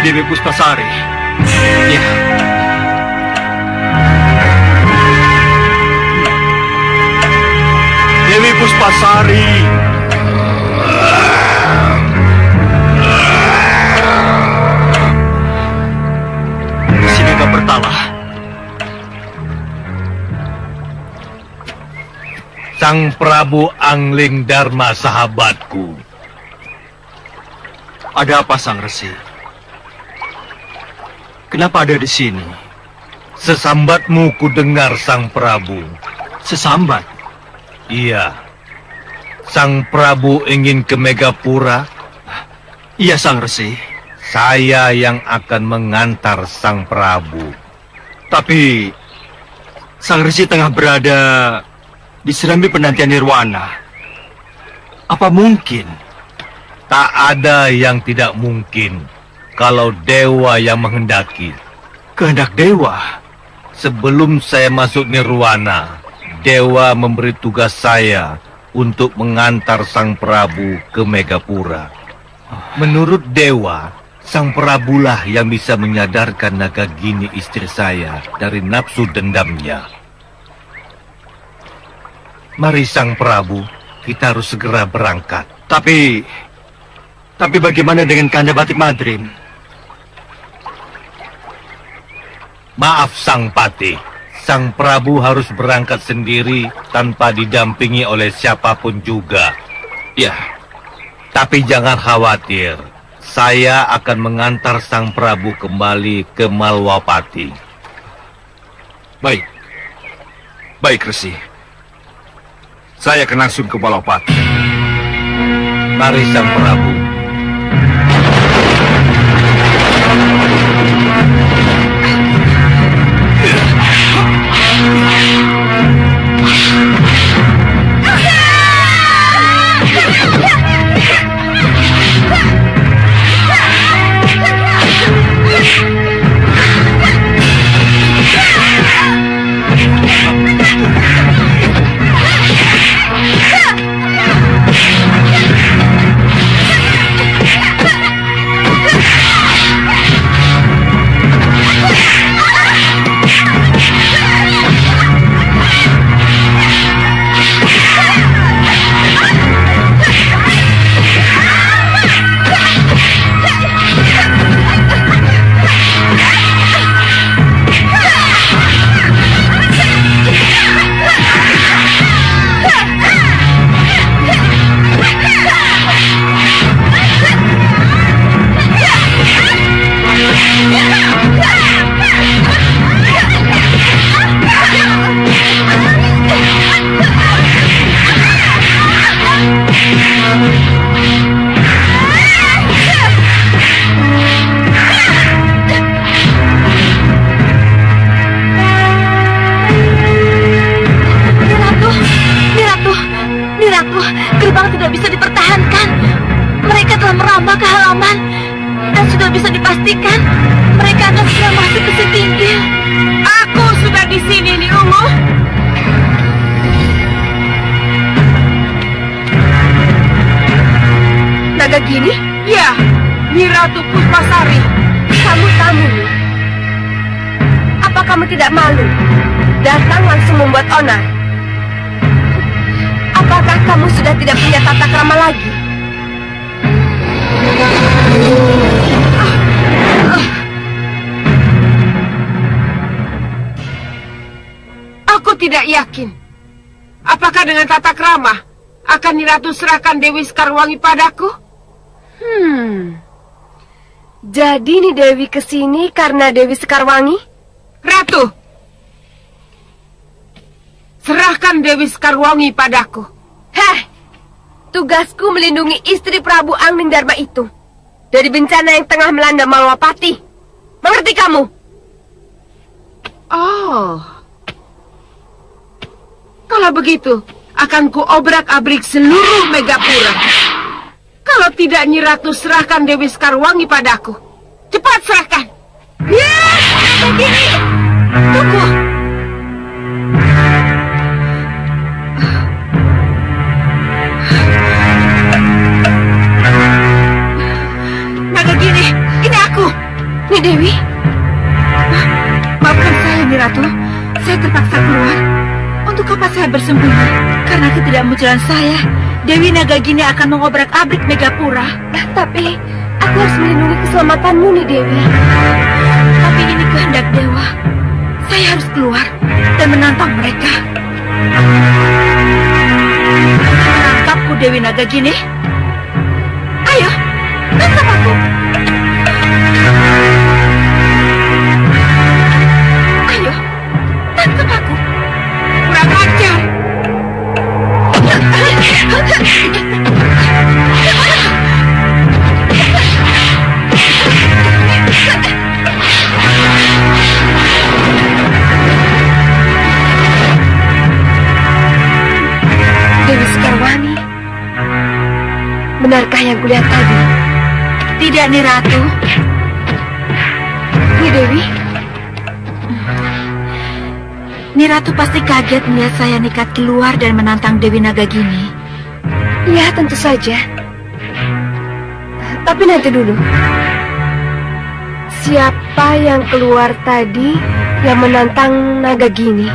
Dewi Puspasari. Ya. Dewi Puspasari. Sini kau bertala. Sang Prabu Angling Dharma, sahabatku. Ada apa, Sang Resi? Kenapa ada di sini? Sesambatmu ku dengar, Sang Prabu. Sesambat? Iya. Sang Prabu ingin ke Megapura? Iya, Sang Resi. Saya yang akan mengantar Sang Prabu. Tapi Sang Resi tengah berada di serambi penantian Nirwana. Apa mungkin? Tak ada yang tidak mungkin. Kalau dewa yang menghendaki. Kehendak dewa? Sebelum saya masuk nirwana, dewa memberi tugas saya untuk mengantar Sang Prabu ke Megapura. Menurut dewa, Sang Prabulah yang bisa menyadarkan Naga Gini istri saya dari nafsu dendamnya. Mari Sang Prabu, kita harus segera berangkat. Tapi bagaimana dengan Kanda Batik Madrim? Maaf Sang Pati, Sang Prabu harus berangkat sendiri tanpa didampingi oleh siapapun juga. Ya, tapi jangan khawatir, saya akan mengantar Sang Prabu kembali ke Malwapati. Baik, baik Resi. Saya akan langsung ke Malwapati. Mari Sang Prabu. kan? Mereka akan segera masuk ke Setinggil. Aku sudah di sini, Ni Ungu. Naga Gini? Ya, Nyi Ratu Puspasari. Kamu tamu, Ni. Apa kamu tidak malu? Datang langsung membuat onar. Apakah kamu sudah tidak punya tata krama lagi? Aku tidak yakin. Apakah dengan tata krama akan Nyi Ratu serahkan Dewi Sekarwangi padaku? Jadi nih Dewi kesini karena Dewi Sekarwangi? Ratu, serahkan Dewi Sekarwangi padaku. Heh, tugasku melindungi istri Prabu Anglingdarma itu dari bencana yang tengah melanda Malwapati. Mengerti kamu? Oh, kalau begitu akan kuobrak-abrik seluruh Megapura. Kalau tidak, Nyi Ratu serahkan Dewi Sekarwangi padaku. Cepat serahkan. Ya, begini. Tunggu. Naga Gini, ini aku. Nyi Dewi? Maafkan saya, Nyi Ratu. Saya terpaksa keluar. Untuk apa saya bersembunyi? Karena ketidakmunculan saya, Dewi Nagagini akan mengobrak-abrik Megapura. Tapi aku harus melindungi keselamatanmu, Nyi Dewi. Tapi ini kehendak dewa. Saya harus keluar dan menantang mereka. Menangkapku, Dewi Nagagini. Ayo, tangkap aku. Ayo, tangkap aku. Kurang ajar. Dewi Sekarwangi, benarkah yang kulihat tadi? Tidak, Nyi Ratu. Nyi Dewi? Nyi Ratu pasti kaget melihat saya nekat keluar dan menantang Dewi Nagagini. Ya, tentu saja. Tapi nanti dulu. Siapa yang keluar tadi yang menantang Nagagini?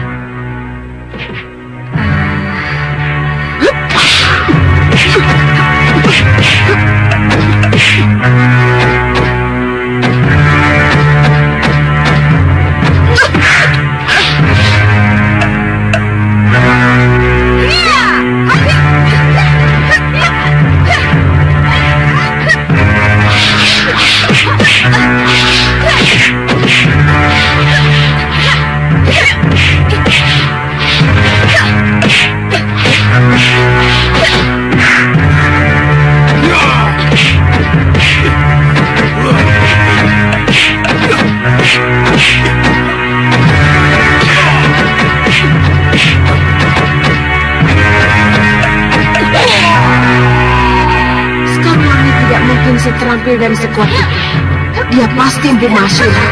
Terampil dan sekuat itu. Dia pasti Empu Mahasura.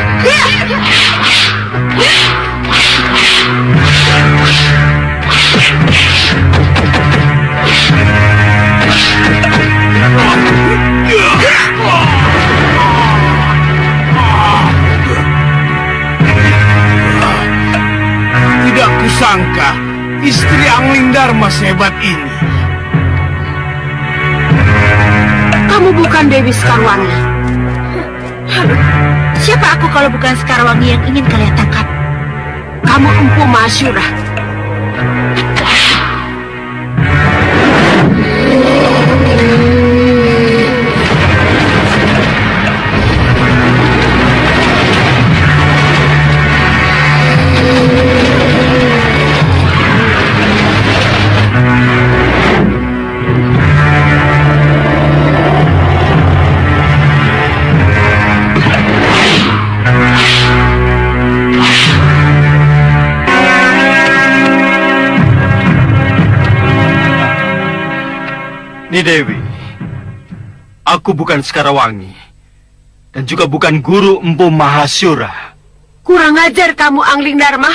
Tidak kusangka istri Anglingdarma sehebat ini. Kamu bukan Dewi Sekarwangi. Halo, siapa aku kalau bukan Sekarwangi yang ingin kalian tangkap? Kamu Empu Mahasura. Nyi Dewi, aku bukan Sekarwangi. Dan juga bukan guru Empu Mahasura. Kurang ajar kamu, Angling Dharma.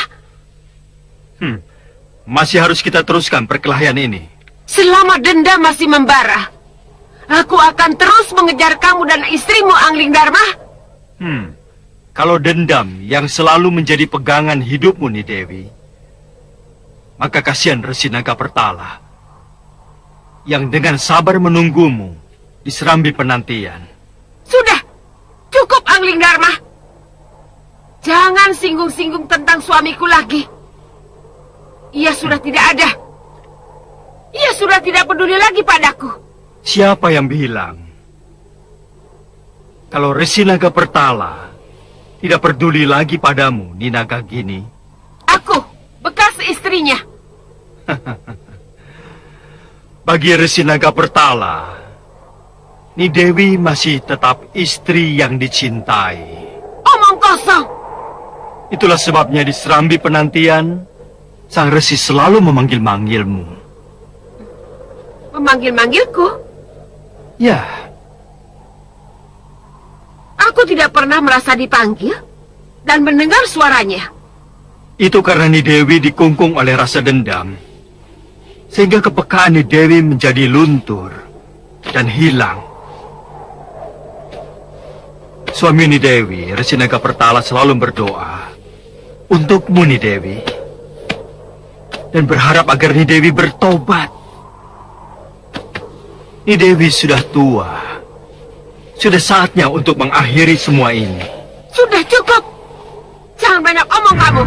Masih harus kita teruskan perkelahian ini. Selama dendam masih membara, aku akan terus mengejar kamu dan istrimu, Angling Dharma. Kalau dendam yang selalu menjadi pegangan hidupmu nih Dewi, maka kasihan Resi Naga Pertala yang dengan sabar menunggumu di serambi penantian. Sudah, cukup Angling Dharma. Jangan singgung-singgung tentang suamiku lagi. Ia sudah tidak ada. Ia sudah tidak peduli lagi padaku. Siapa yang bilang kalau Resi Naga Pertala tidak peduli lagi padamu, Ni Nagagini? Aku, bekas istrinya. Bagi Resi Naga Pertala, Ni Dewi masih tetap istri yang dicintai. Omong kosong. Itulah sebabnya di serambi penantian, Sang Resi selalu memanggil-manggilmu. Memanggil-manggilku? Ya. Aku tidak pernah merasa dipanggil dan mendengar suaranya. Itu karena Ni Dewi dikungkung oleh rasa dendam, sehingga kepekaan Ni Dewi menjadi luntur dan hilang. Suami Ni Dewi, Resi Naga Pertala, selalu berdoa untukmu, Ni Dewi, dan berharap agar Ni Dewi bertobat. Ni Dewi sudah tua. Sudah saatnya untuk mengakhiri semua ini. Sudah cukup. Jangan banyak omong kamu.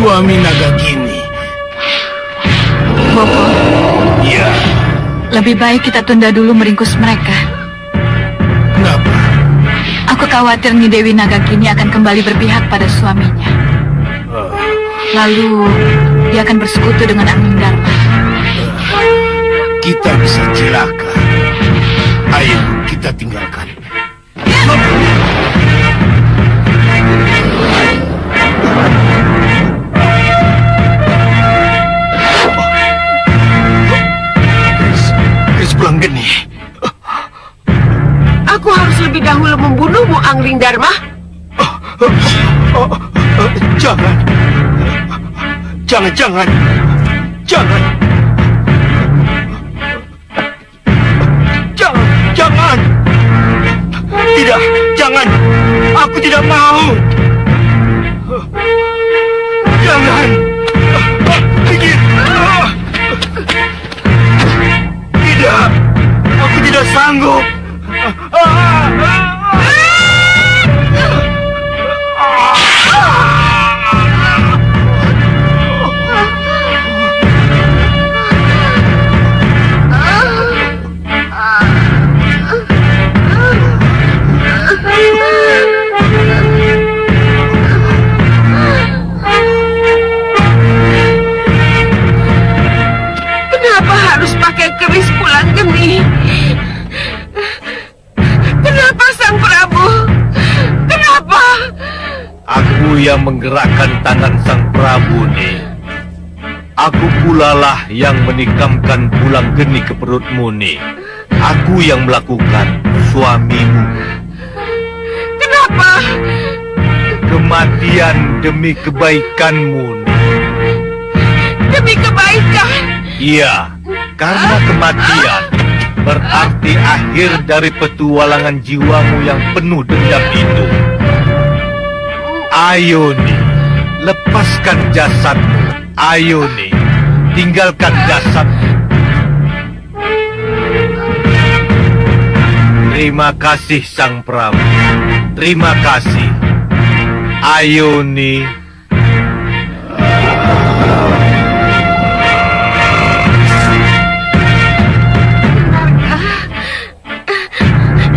Suami Nagagini. Bopo. Ya. Lebih baik kita tunda dulu meringkus mereka. Kenapa? Aku khawatir Ni Dewi Nagagini akan kembali berpihak pada suaminya. Lalu dia akan bersekutu dengan Angling Dharma. Kita bisa celaka. Ayo kita tinggalkan. Pulanggeni. Aku harus lebih dahulu membunuhmu, Angling Dharma. Jangan. Jangan. Jangan. Tidak, jangan. Aku tidak mau. Jangan. Tidak. Tidak, aku tidak sanggup. Kenapa harus pakai keris Pulanggeni? Kenapa Sang Prabu? Kenapa? Aku yang menggerakkan tangan Sang Prabu nih. Aku pula lah yang menikamkan Pulanggeni ke perutmu nih. Aku yang melakukan, suamimu. Kenapa? Kematian demi kebaikanmu nih. Demi kebaikan? Iya, karena kematian berarti akhir dari petualangan jiwamu yang penuh dendam itu. Ayo nih, lepaskan jasadmu. Ayo nih, tinggalkan jasad. Terima kasih Sang Prabu. Terima kasih. Ayo nih.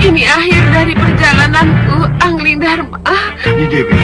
Ini akhir dari perjalananku, Angling Dharma. Nyi Dewi,